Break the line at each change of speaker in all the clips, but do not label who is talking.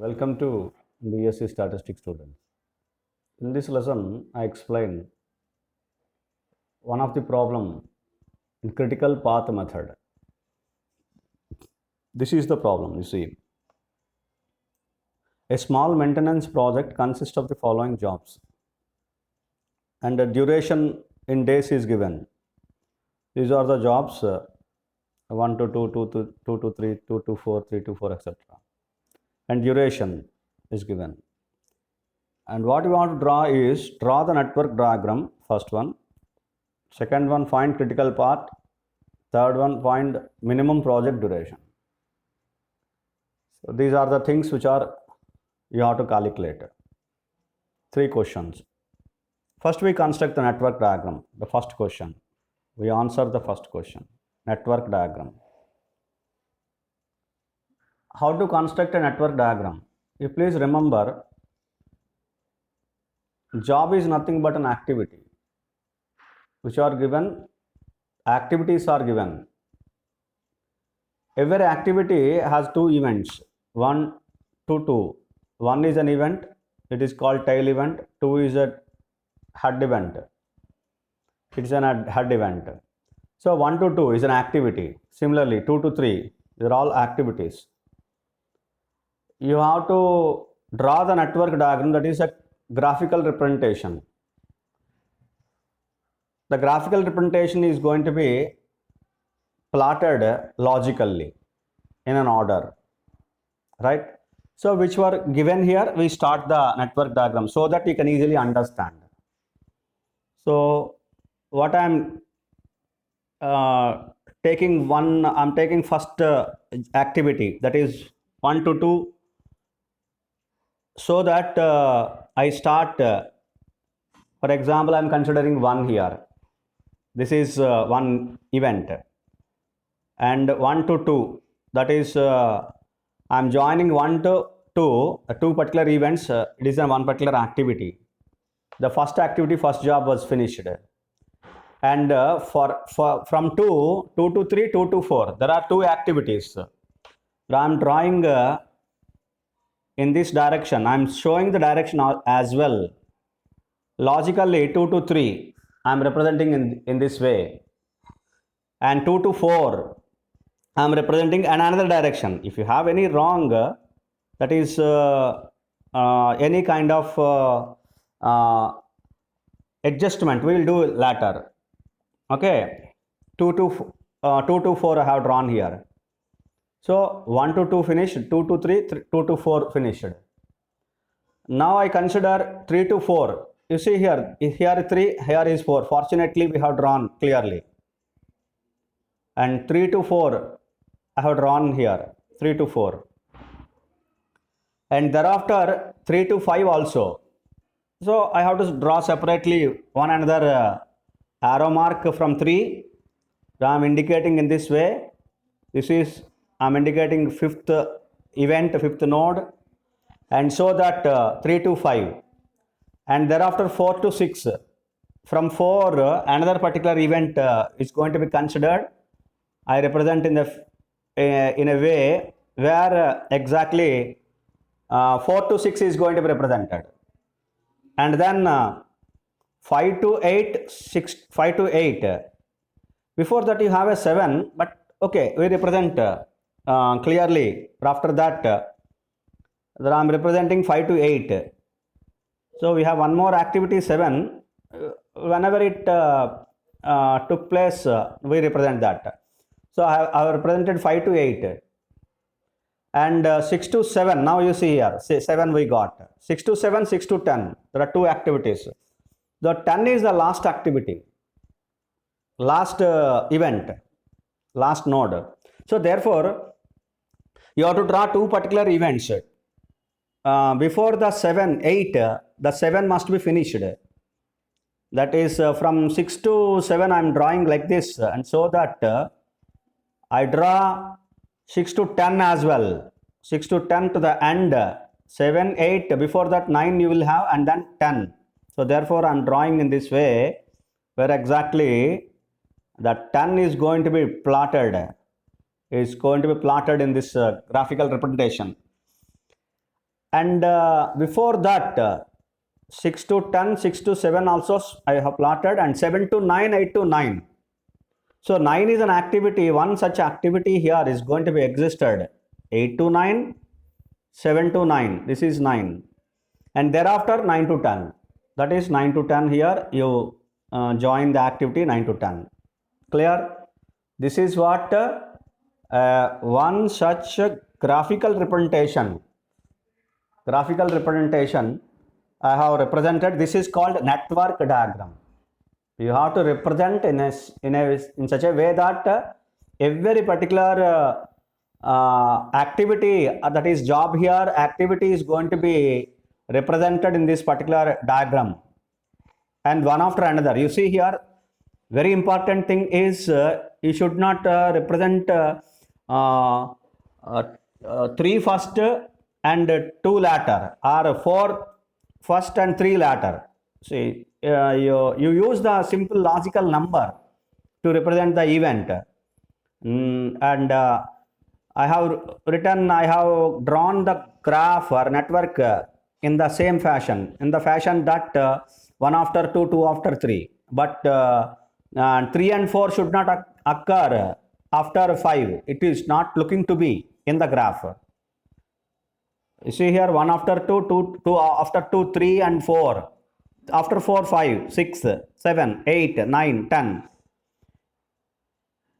Welcome to BSc Statistics students. In this lesson, I explain one of the problem in critical path method. This is the problem, you see. A small maintenance project consists of the following jobs and the duration in days is given. These are the jobs 1 to 2, 2 to 2 to 3, 2 to 4, 3 to 4, etc. And duration is given. And what we want to draw the network diagram, first one. Second one, find critical path. Third one, find minimum project duration. So these are the things which you have to calculate. 3 questions. First we construct the network diagram, the first question. We answer the first question, network diagram. How to construct a network diagram? You please remember, job is nothing but an activity which are given, activities are given. Every activity has 2 events, 1 to 2. 1 is an event, it is called tail event. 2 is a head event, it's an head event. So 1 to 2 is an activity. Similarly 2 to 3, these are all activities. You have to draw the network diagram, that is a graphical representation. The graphical representation is going to be plotted logically in an order, right? So which were given here, we start the network diagram so that you can easily understand. So what I'm taking I'm taking first activity, that is 1 to 2, so that I start, for example, I'm considering 1 here. This is one event, and 1 to 2, that is I'm joining 1 to 2, 2 particular events. It is a one particular activity. The first activity, first job was finished, and from 2 to 3, 2 to 4, there are 2 activities. I'm drawing in this direction. I'm showing the direction as well. Logically 2 to 3 I'm representing in this way, and 2 to 4 I'm representing another direction. If you have any wrong, that is any kind of adjustment, we will do later. Okay, 2 to 4 I have drawn here. So 1 to 2 finished, 2 to 3, 2 to 4 finished. Now I consider 3 to 4. You see here 3, here is 4. Fortunately, we have drawn clearly. And 3 to 4, I have drawn here, 3 to 4. And thereafter, 3 to 5 also. So I have to draw separately one another arrow mark from 3. I am indicating in this way. This is, I am indicating 5th event, 5th node. And so that 3 to 5. And thereafter 4 to 6. From 4, another particular event is going to be considered. I represent in a way where exactly 4 to 6 is going to be represented. And then 5 to 8, 5 to 8. Before that you have a 7, but okay, we represent clearly. After that, I am representing 5 to 8. So we have one more activity, 7. Whenever it took place, we represent that. So I have represented 5 to 8. And 6 to 7, now you see here, 7 we got. 6 to 7, 6 to 10, there are 2 activities. The 10 is the last activity, last event, last node. So therefore, you have to draw 2 particular events. Before the 7, 8, the 7 must be finished. That is from 6 to 7 I am drawing like this, and so that I draw 6 to 10 as well. 6 to 10 to the end, 7, 8, before that 9 you will have, and then 10. So therefore I am drawing in this way, where exactly that 10 is going to be plotted. Is going to be plotted in this graphical representation. And before that 6 to 10, 6 to 7 also I have plotted, and 7 to 9, 8 to 9. So 9 is an activity. One such activity here is going to be existed. 8 to 9, 7 to 9. This is 9. And thereafter 9 to 10. That is 9 to 10 here. You join the activity 9 to 10. Clear? This is what one such graphical representation. Graphical representation I have represented. This is called network diagram. You have to represent in such a way that every particular activity that is job here, activity is going to be represented in this particular diagram, and one after another. You see here, very important thing is you should not represent three first and two latter, or four first and three latter. See, you use the simple logical number to represent the event. And I have drawn the graph or network in the same fashion, that one after two, two after three. But 3 and 4 should not occur after 5. It is not looking to be in the graph. You see here, 1 after 2, 2 after 2, 3 and 4. After 4, 5, 6, 7, 8, 9, 10.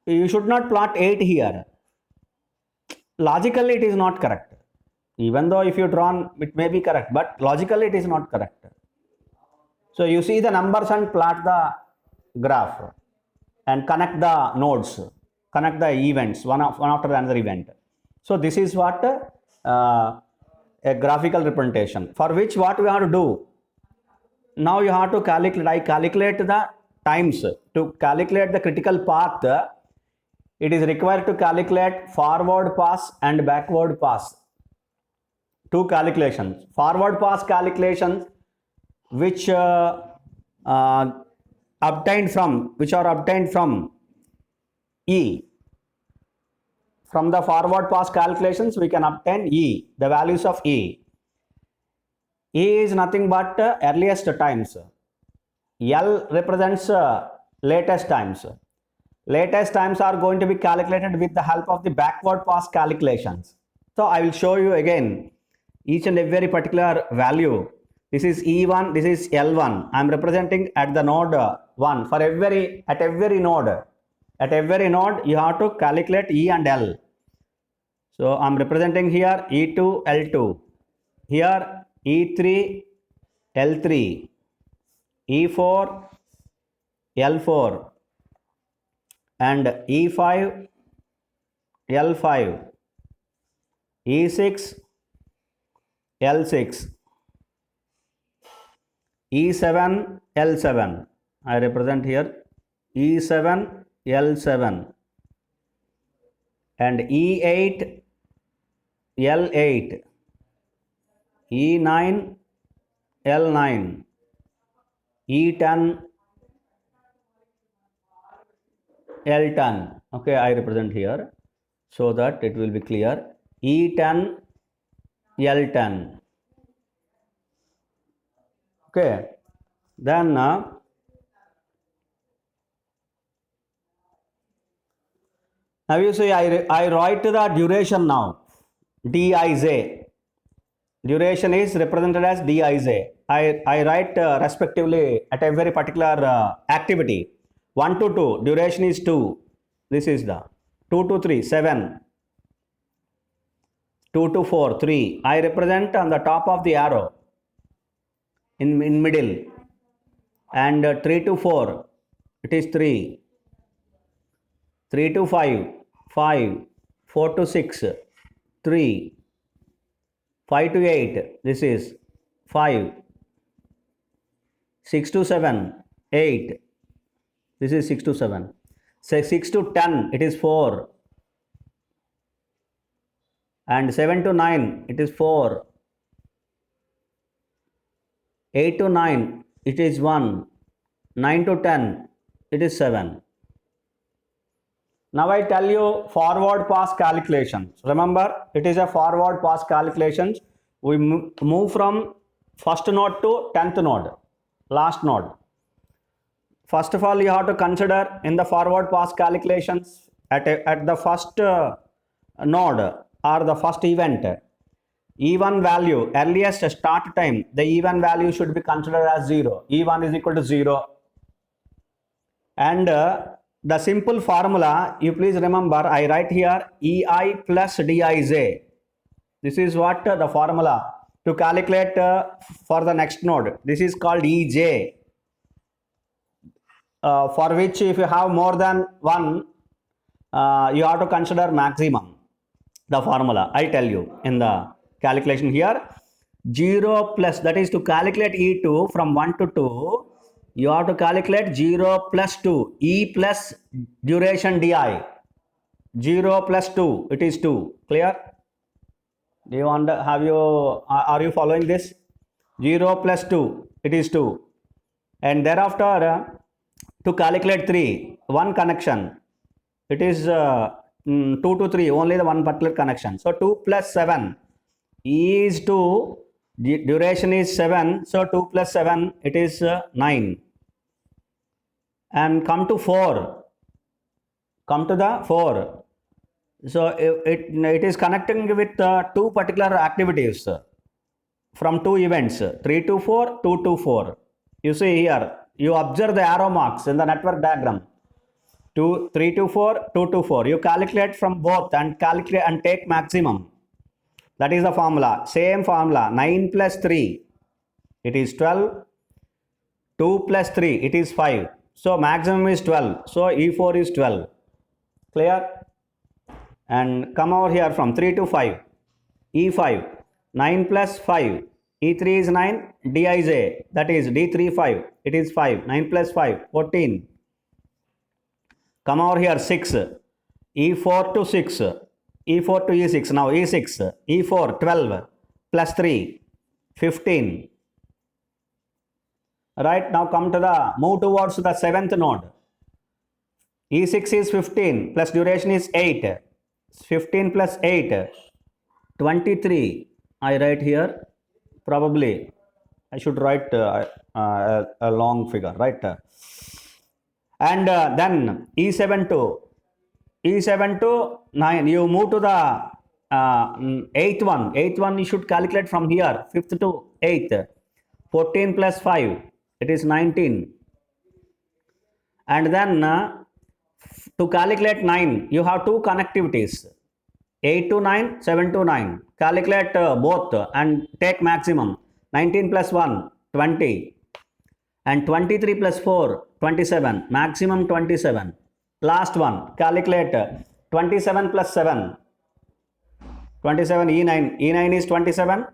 You should not plot 8 here. Logically, it is not correct. Even though if you drawn, it may be correct, but logically it is not correct. So you see the numbers and plot the graph and connect the nodes, connect the events, one after another event. So this is what a graphical representation, for which what we have to do. Now you have to calculate. I calculate the times. To calculate the critical path, it is required to calculate forward pass and backward pass. Two calculations. Forward pass calculations, which are obtained from E. From the forward pass calculations, we can obtain E, the values of E. E is nothing but earliest times. L represents latest times. Latest times are going to be calculated with the help of the backward pass calculations. So I will show you again each and every particular value. This is E1, this is L1. I am representing at the node 1. For at every node you have to calculate E and L. So I am representing here E2, L2. Here E3, L3. E4, L4. And E5, L5. E6, L6. E7, L7. I represent here E7, L7. And E8, L8. E9, L9. E10, L10. Okay, I represent here so that it will be clear. E10, L10. Okay, then now you see I write the duration now. Dij. Duration is represented as Dij. I write respectively at a very particular activity. 1 to 2, duration is 2. This is the 2 to 3, 7. 2 to 4, 3. I represent on the top of the arrow in middle. And 3 to 4, it is 3. 3 to 5, 5. 4 to 6, 3. 5 to 8, this is 5. 6 to 7, 8. This is 6 to 7. Say 6 to 10, it is 4. And 7 to 9, it is 4. 8 to 9, it is 1. 9 to 10, it is 7. Now I tell you forward pass calculations. Remember, it is a forward pass calculations We move from first node to 10th node, last node. First of all, you have to consider in the forward pass calculations at the first node or the first event, E1 value, earliest start time, the E1 value should be considered as 0. E1 is equal to 0. And the simple formula, you please remember, I write here EI plus DIJ. This is what the formula to calculate for the next node. This is called EJ. For which if you have more than one, you have to consider maximum. The formula I tell you in the calculation here, 0 plus, that is to calculate E2 from 1 to 2, you have to calculate 0 plus 2, E plus duration DI. 0 plus 2, it is 2. Clear? Do you want, are you following this? 0 plus 2, it is 2. And thereafter, to calculate 3, one connection, it is 2 to 3, only the one particular connection. So 2 plus 7 is 2, duration is 7, so 2 plus 7, it is 9. And come to 4, come to the 4. So it is connecting with two particular activities from two events, 3 to 4, 2 to 4. You see here, you observe the arrow marks in the network diagram. 3 to 4, 2 to 4. You calculate from both and calculate and take maximum. That is the formula. Same formula. 9 plus 3, it is 12. 2 plus 3, it is 5. So maximum is 12. So E4 is 12. Clear? And come over here from 3 to 5. E5. 9 plus 5. E3 is 9. Dij. That is D3 5. It is 5. 9 plus 5. 14. Come over here 6. E4 to 6. E4 to E6. Now E6. E4 12 plus 3. 15. Right, now come to the move towards the 7th node. E6 is 15 plus duration is 8. 15 plus 8. 23. I write here. Probably I should write a long figure, right? And then E7 to 9. You move to the 8th one. 8th one you should calculate from here. 5th to 8th. 14 plus 5. It is 19. And then to calculate 9, you have two connectivities. 8 to 9, 7 to 9. Calculate both and take maximum. 19 plus 1, 20. And 23 plus 4, 27. Maximum 27. Last one, calculate 27 plus 7. 27 E9. E9 is 27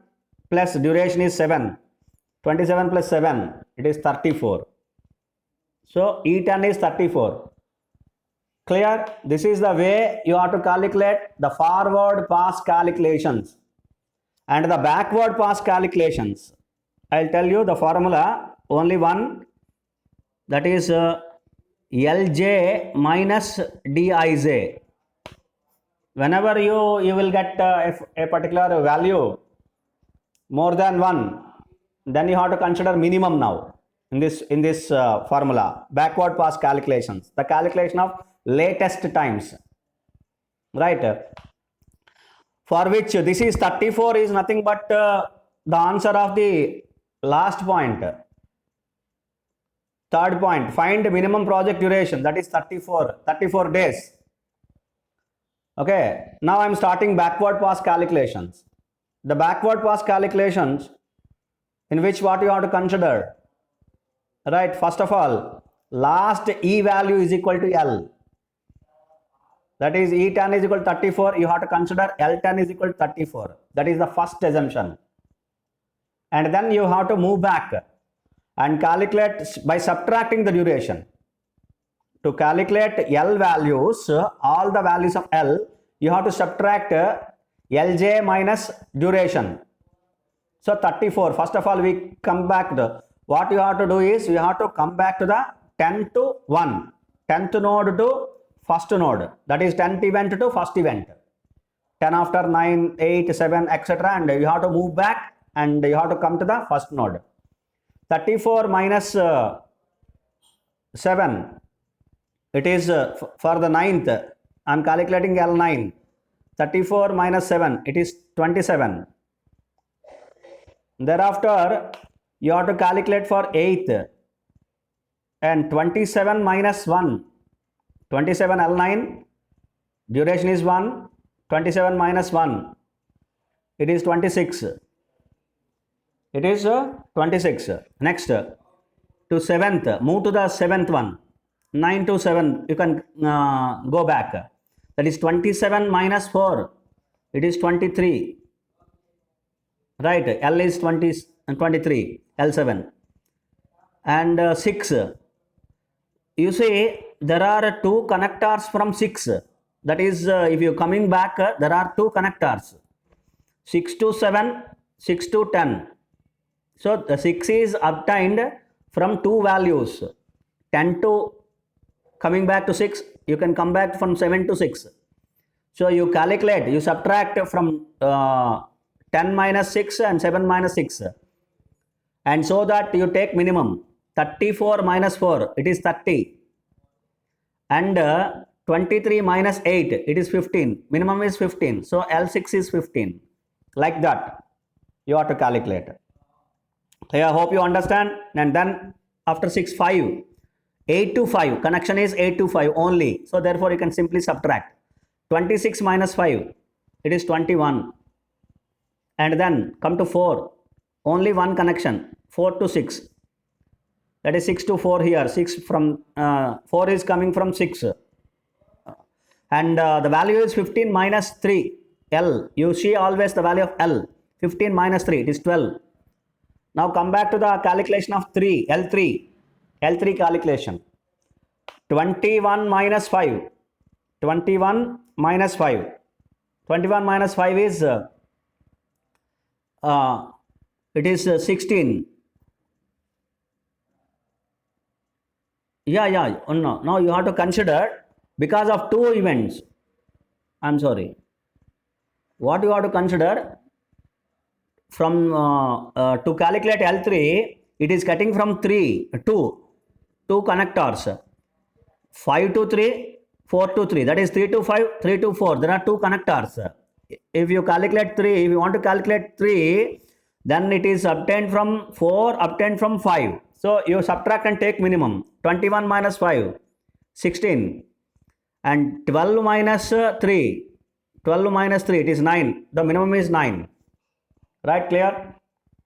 plus duration is 7. 27 plus 7, it is 34. So E10 is 34. Clear? This is the way you have to calculate the forward pass calculations and the backward pass calculations. I'll tell you the formula, only one, that is LJ minus DIJ. Whenever you will get a particular value more than one, then you have to consider minimum now in this formula, backward pass calculations, the calculation of latest times, right? For which this is 34 is nothing but the answer of the last point. Third point, find minimum project duration, that is 34 days. Okay, now I am starting backward pass calculations. The backward pass calculations, in which what you have to consider, right? First of all, last E value is equal to L. That is E10 is equal to 34. You have to consider L10 is equal to 34. That is the first assumption. And then you have to move back and calculate by subtracting the duration. To calculate L values, all the values of L, you have to subtract Lj minus duration. So 34, first of all, we come back to what you have to do is you have to come back to the 10 to 1, 10th node to first node, that is 10th event to first event. 10 after 9, 8, 7, etc. And you have to move back and you have to come to the first node. 34 minus 7, it is for the ninth. I am calculating L9. 34 minus 7, it is 27. Thereafter, you have to calculate for 8th. And 27 minus 1, 27 L9, duration is 1, 27 minus 1, it is 26. It is 26. Next, to 7th, move to the 7th one. 9 to 7, you can go back. That is 27 minus 4, it is 23. Right, L is 20, 23, L7. And 6, you see there are two connectors from 6. That is, if you coming back, there are two connectors. 6 to 7, 6 to 10. So the 6 is obtained from two values. 10 to coming back to 6, you can come back from 7 to 6. So you calculate, you subtract from 10 minus 6 and 7 minus 6. And so that you take minimum. 34 minus 4, it is 30. And 23 minus 8, it is 15. Minimum is 15. So L6 is 15. Like that, you have to calculate. I hope you understand. And then after 6, 5. 8 to 5. Connection is 8 to 5 only. So therefore, you can simply subtract. 26 minus 5, it is 21. And then come to 4. Only one connection. 4 to 6. That is 6 to 4 here. 6 from 4 is coming from 6. And the value is 15 minus 3. L. You see always the value of L. 15 minus 3. It is 12. Now come back to the calculation of 3. L3. L3 calculation. 21 minus 5. 21 minus 5. 21 minus 5 is it is 16. Yeah. Oh, no. Now you have to consider because of two events. I'm sorry. What you have to consider from to calculate L3, it is cutting from 2 connectors. 5 to 3, 4 to 3. That is 3 to 5, 3 to 4. There are two connectors. If you calculate 3, if you want to calculate 3, then it is obtained from 4, obtained from 5. So you subtract and take minimum. 21 minus 5, 16. And 12 minus 3, 12 minus 3, it is 9. The minimum is 9. Right, clear?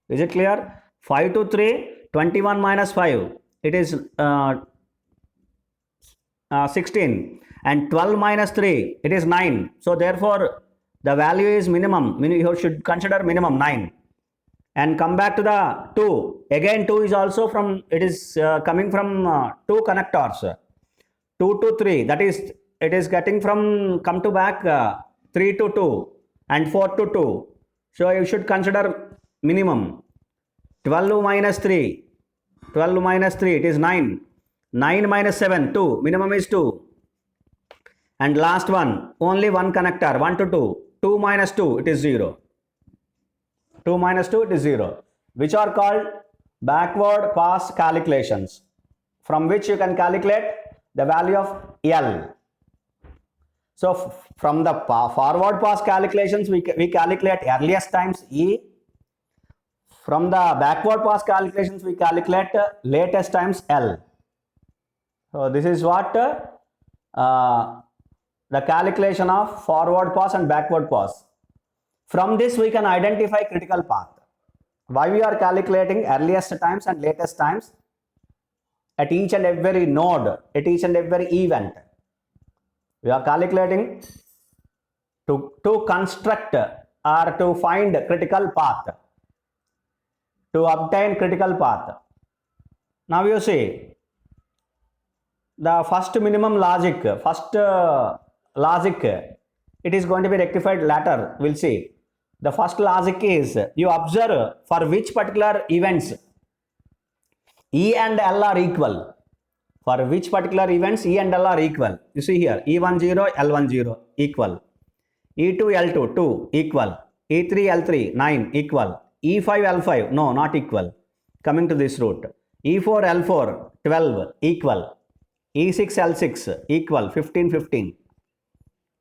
Is it clear? 5 to 3, 21 minus 5, it is 16. And 12 minus 3, it is 9. So therefore, the value is minimum. You should consider minimum 9. And come back to the 2. Again 2 is also from, it is coming from 2 connectors. 2 to 3, that is, it is getting from, come to back 3 to 2 and 4 to 2. So you should consider minimum. 12 minus 3, 12 minus 3, it is 9. 9 minus 7, 2, minimum is 2. And last one, only one connector, 1 to 2. 2 minus 2, it is 0. 2 minus 2, it is 0. Which are called backward pass calculations, from which you can calculate the value of L. So from the forward pass calculations, we calculate earliest times E. From the backward pass calculations, we calculate latest times L. So this is what the calculation of forward pass and backward pass. From this, we can identify critical path. Why we are calculating earliest times and latest times at each and every node, at each and every event. We are calculating to construct or to find critical path, to obtain critical path. Now you see, the first minimum logic, it is going to be rectified later, we'll see. The first logic is, you observe for which particular events E and L are equal. For which particular events E and L are equal. You see here, E10, L10 equal. E2 L2 2 equal, E3 L3 9 equal, E5 L5 no, not equal. Coming to this route, E4 L4 12 equal, E6 L6 equal 15 15,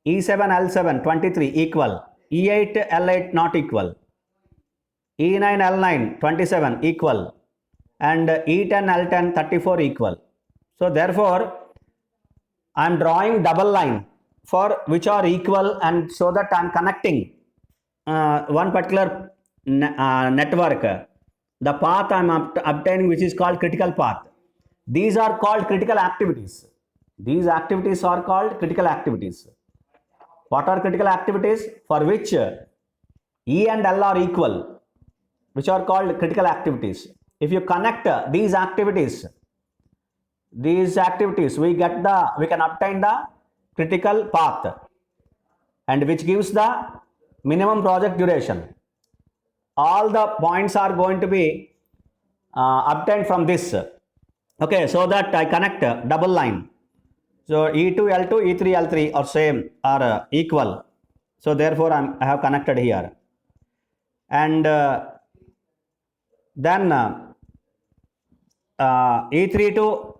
E7 L7 23 equal, E8 L8 not equal, E9 L9 27 equal, and E10 L10 34 equal. So therefore I am drawing double line for which are equal, and so that I am connecting one particular network, the path I am obtaining, which is called critical path. These are called critical activities. These activities are called critical activities. What are critical activities? For which E and L are equal, which are called critical activities. If you connect these activities, we can obtain the critical path, and which gives the minimum project duration. All the points are going to be obtained from this. Okay, so that I connect double line. So E2 L2 E3 L3 are same, are equal. So therefore I have connected here, and then E3 to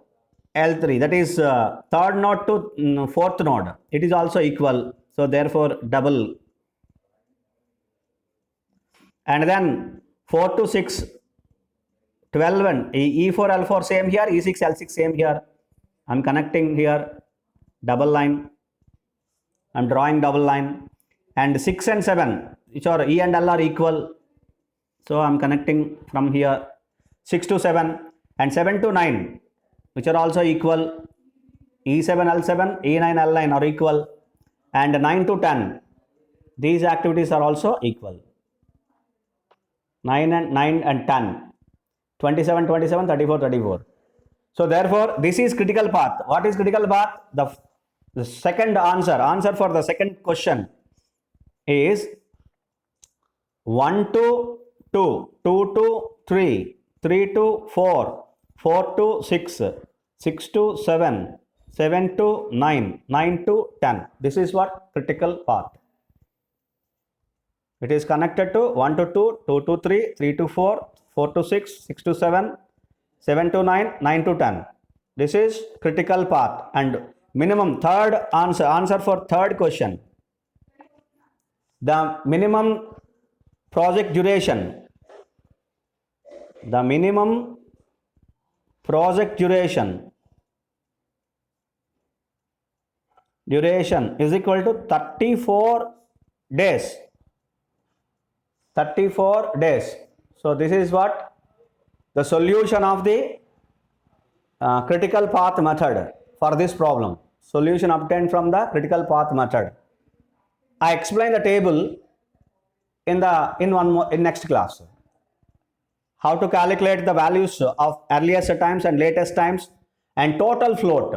L3, that is third node to fourth node, it is also equal. So therefore double, and then 4 to 6 12 and E4 L4 same here, E6 L6 same here. I'm connecting here double line, I'm drawing double line, and 6 and 7 which are E and L are equal, so I'm connecting from here 6 to 7, and 7 to 9 which are also equal, E7 L7 E9 L9 are equal, and 9 to 10, these activities are also equal. 9 and 10, 27 27 34 34. So therefore this is critical path. What is critical path? The second answer for the second question is 1 to 2, 2 to 3, 3 to 4, 4 to 6, 6 to 7, 7 to 9, 9 to 10. This is what critical path. It is connected to 1 to 2, 2 to 3, 3 to 4, 4 to 6, 6 to 7, 7 to 9, 9 to 10. This is critical path. And minimum third answer for third question, the minimum project duration, the minimum project duration is equal to 34 days. 34 days. So this is what the solution of the critical path method for this problem. Solution obtained from the critical path method. I explain the table in next class. How to calculate the values of earliest times and latest times and total float.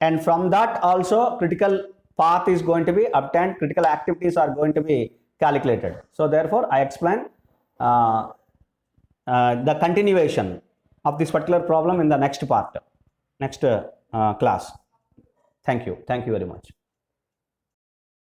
And from that also critical path is going to be obtained, critical activities are going to be calculated. So therefore I explain the continuation of this particular problem in the next part, next class. Thank you very much.